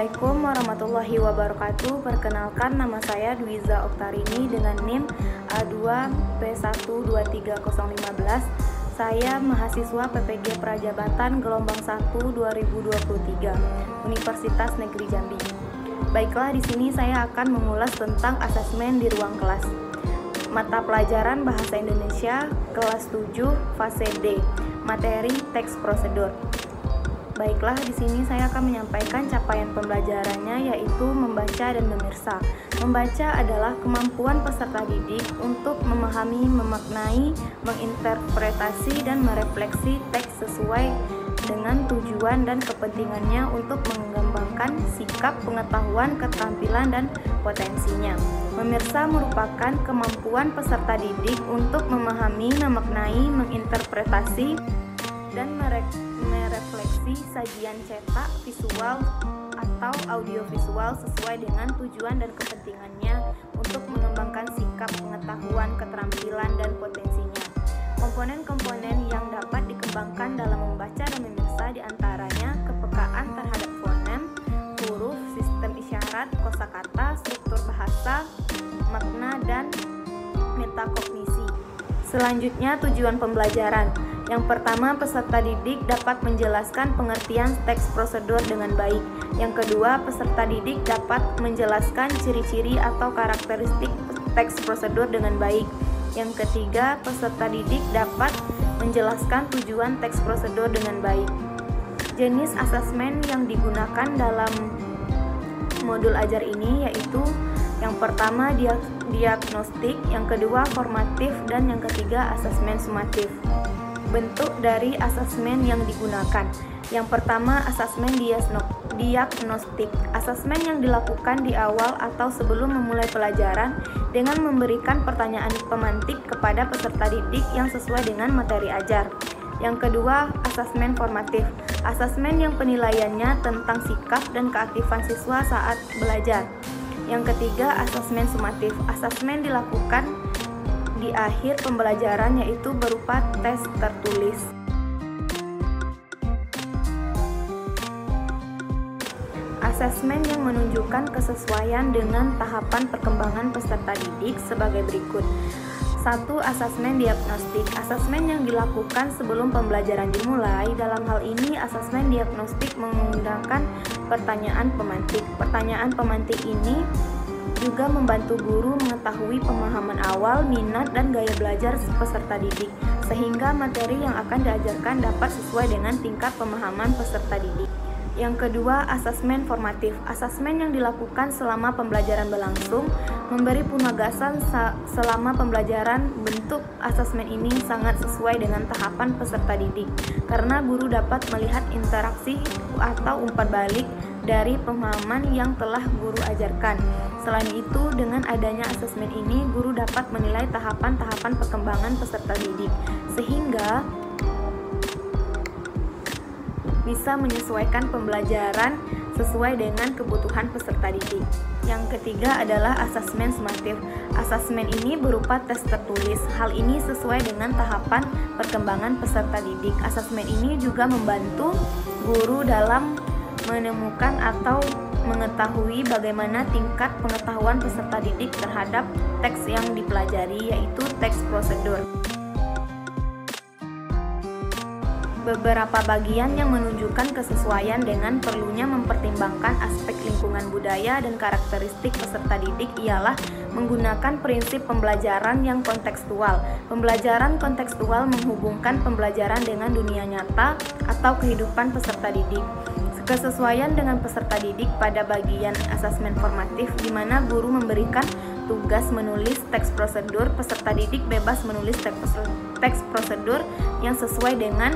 Assalamualaikum warahmatullahi wabarakatuh. Perkenalkan, nama saya Dwiza Oktarini dengan NIM A2P123015. Saya mahasiswa PPG Prajabatan gelombang 1 2023 Universitas Negeri Jambi. Baiklah, di sini saya akan mengulas tentang asesmen di ruang kelas. Mata pelajaran Bahasa Indonesia kelas 7 fase D, materi teks prosedur. Baiklah, di sini saya akan menyampaikan capaian pembelajarannya, yaitu membaca dan memirsa. Membaca adalah kemampuan peserta didik untuk memahami, memaknai, menginterpretasi, dan merefleksi teks sesuai dengan tujuan dan kepentingannya untuk mengembangkan sikap, pengetahuan, keterampilan, dan potensinya. Memirsa merupakan kemampuan peserta didik untuk memahami, memaknai, menginterpretasi, dan merefleksi sajian cetak, visual, atau audiovisual sesuai dengan tujuan dan kepentingannya untuk mengembangkan sikap, pengetahuan, keterampilan, dan potensinya. Komponen-komponen yang dapat dikembangkan dalam membaca dan memirsa diantaranya kepekaan terhadap fonem, huruf, sistem isyarat, kosakata, struktur bahasa, makna, dan metakognisi. Selanjutnya, tujuan pembelajaran. Yang pertama, peserta didik dapat menjelaskan pengertian teks prosedur dengan baik. Yang kedua, peserta didik dapat menjelaskan ciri-ciri atau karakteristik teks prosedur dengan baik. Yang ketiga, peserta didik dapat menjelaskan tujuan teks prosedur dengan baik. Jenis asesmen yang digunakan dalam modul ajar ini yaitu yang pertama diagnostik, yang kedua formatif, dan yang ketiga asesmen sumatif. Bentuk dari asesmen yang digunakan. Yang pertama, asesmen diagnostik. Asesmen yang dilakukan di awal atau sebelum memulai pelajaran dengan memberikan pertanyaan pemantik kepada peserta didik yang sesuai dengan materi ajar. Yang kedua, asesmen formatif. Asesmen yang penilaiannya tentang sikap dan keaktifan siswa saat belajar. Yang ketiga, asesmen sumatif. Asesmen dilakukan di akhir pembelajaran, yaitu berupa tes tertulis. Asesmen yang menunjukkan kesesuaian dengan tahapan perkembangan peserta didik sebagai berikut. 1. Asesmen diagnostik. Asesmen yang dilakukan sebelum pembelajaran dimulai. Dalam hal ini, asesmen diagnostik menggunakan pertanyaan pemantik. Pertanyaan pemantik ini juga membantu guru mengetahui pemahaman awal, minat, dan gaya belajar peserta didik, sehingga materi yang akan diajarkan dapat sesuai dengan tingkat pemahaman peserta didik. Yang kedua, asesmen formatif. Asesmen yang dilakukan selama pembelajaran berlangsung, memberi penugasan selama pembelajaran. Bentuk asesmen ini sangat sesuai dengan tahapan peserta didik, karena guru dapat melihat interaksi atau umpan balik dari pemahaman yang telah guru ajarkan. Selain itu, dengan adanya asesmen ini, guru dapat menilai tahapan-tahapan perkembangan peserta didik, sehingga bisa menyesuaikan pembelajaran sesuai dengan kebutuhan peserta didik. Yang ketiga adalah asesmen sumatif. Asesmen ini berupa tes tertulis. Hal ini sesuai dengan tahapan perkembangan peserta didik. Asesmen ini juga membantu guru dalam menemukan atau mengetahui bagaimana tingkat pengetahuan peserta didik terhadap teks yang dipelajari, yaitu teks prosedur. Beberapa bagian yang menunjukkan kesesuaian dengan perlunya mempertimbangkan aspek lingkungan budaya dan karakteristik peserta didik ialah menggunakan prinsip pembelajaran yang kontekstual. Pembelajaran kontekstual menghubungkan pembelajaran dengan dunia nyata atau kehidupan peserta didik. Kesesuaian dengan peserta didik pada bagian asesmen formatif, di mana guru memberikan tugas menulis teks prosedur, peserta didik bebas menulis teks prosedur yang sesuai dengan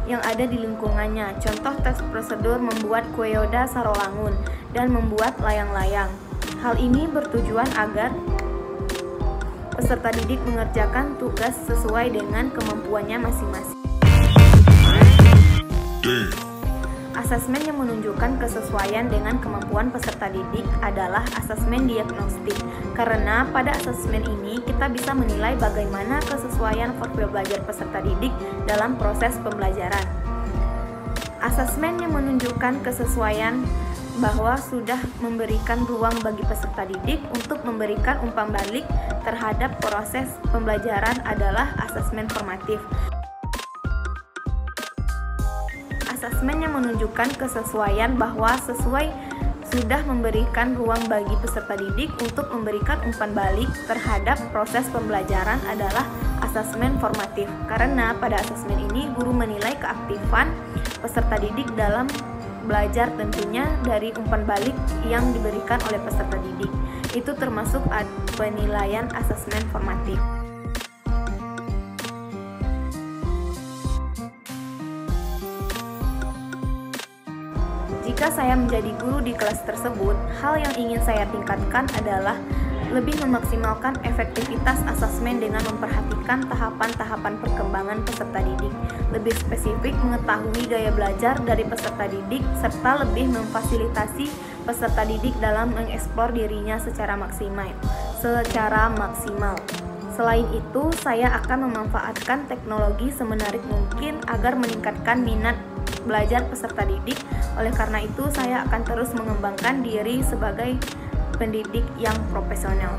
yang ada di lingkungannya. Contoh teks prosedur membuat kueoda sarolangun dan membuat layang-layang. Hal ini bertujuan agar peserta didik mengerjakan tugas sesuai dengan kemampuannya masing-masing. Asesmen yang menunjukkan kesesuaian dengan kemampuan peserta didik adalah asesmen diagnostik, karena pada asesmen ini kita bisa menilai bagaimana kesesuaian profil belajar peserta didik dalam proses pembelajaran. Asesmen yang menunjukkan kesesuaian bahwa sudah memberikan ruang bagi peserta didik untuk memberikan umpan balik terhadap proses pembelajaran adalah asesmen formatif. Asesmen yang menunjukkan kesesuaian bahwa sudah memberikan ruang bagi peserta didik untuk memberikan umpan balik terhadap proses pembelajaran adalah asesmen formatif. Karena pada asesmen ini guru menilai keaktifan peserta didik dalam belajar tentunya dari umpan balik yang diberikan oleh peserta didik. Itu termasuk penilaian asesmen formatif. Jika saya menjadi guru di kelas tersebut, hal yang ingin saya tingkatkan adalah lebih memaksimalkan efektivitas asesmen dengan memperhatikan tahapan-tahapan perkembangan peserta didik, lebih spesifik mengetahui gaya belajar dari peserta didik, serta lebih memfasilitasi peserta didik dalam mengeksplor dirinya secara maksimal. Selain itu, saya akan memanfaatkan teknologi semenarik mungkin agar meningkatkan minat belajar peserta didik. Oleh karena itu, saya akan terus mengembangkan diri sebagai pendidik yang profesional.